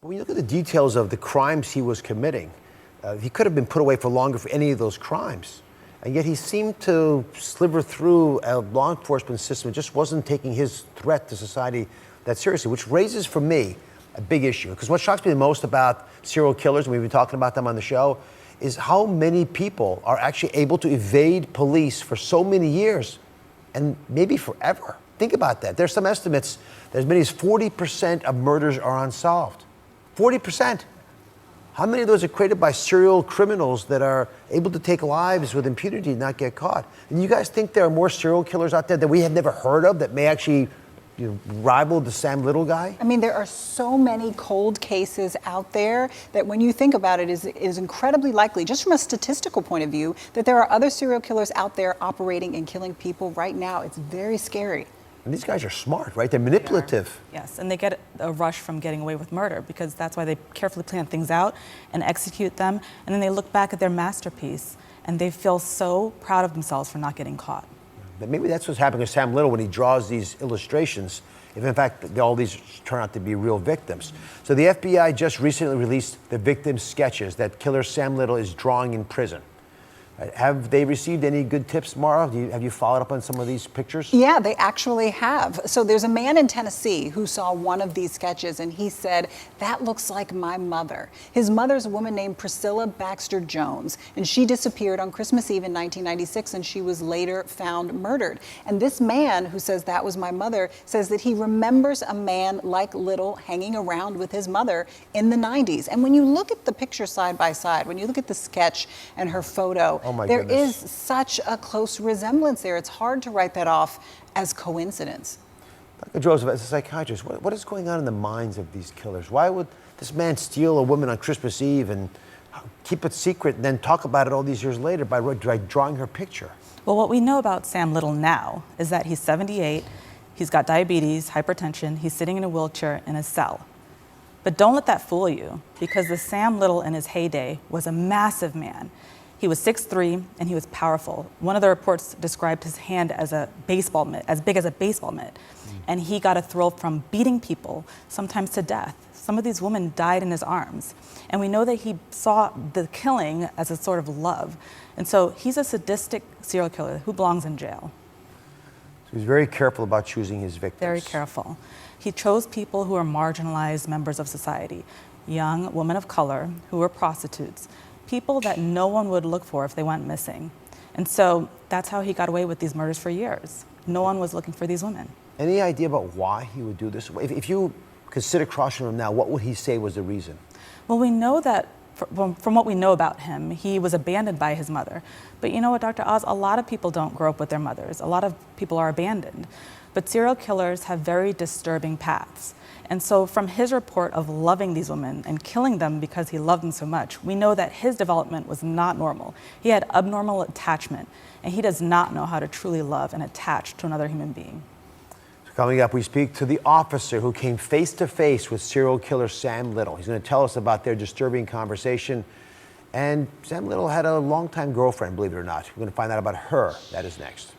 When you look at the details of the crimes he was committing, he could have been put away for longer for any of those crimes. And yet he seemed to sliver through a law enforcement system. It just wasn't taking his threat to society that seriously, which raises for me a big issue. Because what shocks me the most about serial killers, and we've been talking about them on the show, is how many people are actually able to evade police for so many years and maybe forever. Think about that. There's some estimates that as many as 40% of murders are unsolved. 40%. How many of those are created by serial criminals that are able to take lives with impunity and not get caught? And you guys think there are more serial killers out there that we have never heard of that may actually rival the Sam Little guy? I mean, there are so many cold cases out there that when you think about it, is incredibly likely, just from a statistical point of view, that there are other serial killers out there operating and killing people right now. It's very scary. And these guys are smart, right? They're manipulative. Yes, and they get a rush from getting away with murder because that's why they carefully plan things out and execute them. And then they look back at their masterpiece and they feel so proud of themselves for not getting caught. But maybe that's what's happening with Sam Little when he draws these illustrations, if in fact all these turn out to be real victims. So the FBI just recently released the victim sketches that killer Sam Little is drawing in prison. Have they received any good tips, Mara? Have you followed up on some of these pictures? Yeah, they actually have. So there's a man in Tennessee who saw one of these sketches and he said, "That looks like my mother." His mother's a woman named Priscilla Baxter Jones, and she disappeared on Christmas Eve in 1996 and she was later found murdered. And this man who says that was my mother says that he remembers a man like Little hanging around with his mother in the 90s. And when you look at the picture side by side, when you look at the sketch and her photo, there is such a close resemblance there. It's hard to write that off as coincidence. Dr. Joseph, as a psychiatrist, what is going on in the minds of these killers? Why would this man steal a woman on Christmas Eve and keep it secret and then talk about it all these years later by drawing her picture? Well, what we know about Sam Little now is that he's 78, he's got diabetes, hypertension, he's sitting in a wheelchair in a cell. But don't let that fool you, because the Sam Little in his heyday was a massive man. He was 6'3" and he was powerful. One of the reports described his hand as a baseball mitt, as big as a baseball mitt. And he got a thrill from beating people, sometimes to death. Some of these women died in his arms. And we know that he saw the killing as a sort of love. And so he's a sadistic serial killer who belongs in jail. So he's very careful about choosing his victims. Very careful. He chose people who are marginalized members of society, young women of color who were prostitutes, people that no one would look for if they went missing. And so that's how he got away with these murders for years. No one was looking for these women. Any idea about why he would do this? If you could sit across from him now, what would he say was the reason? Well, we know that from what we know about him, he was abandoned by his mother. But you know what, Dr. Oz, a lot of people don't grow up with their mothers. A lot of people are abandoned. But serial killers have very disturbing paths. And so from his report of loving these women and killing them because he loved them so much, we know that his development was not normal. He had abnormal attachment, and he does not know how to truly love and attach to another human being. So coming up, we speak to the officer who came face to face with serial killer Sam Little. He's going to tell us about their disturbing conversation. And Sam Little had a longtime girlfriend, believe it or not. We're going to find out about her. That is next.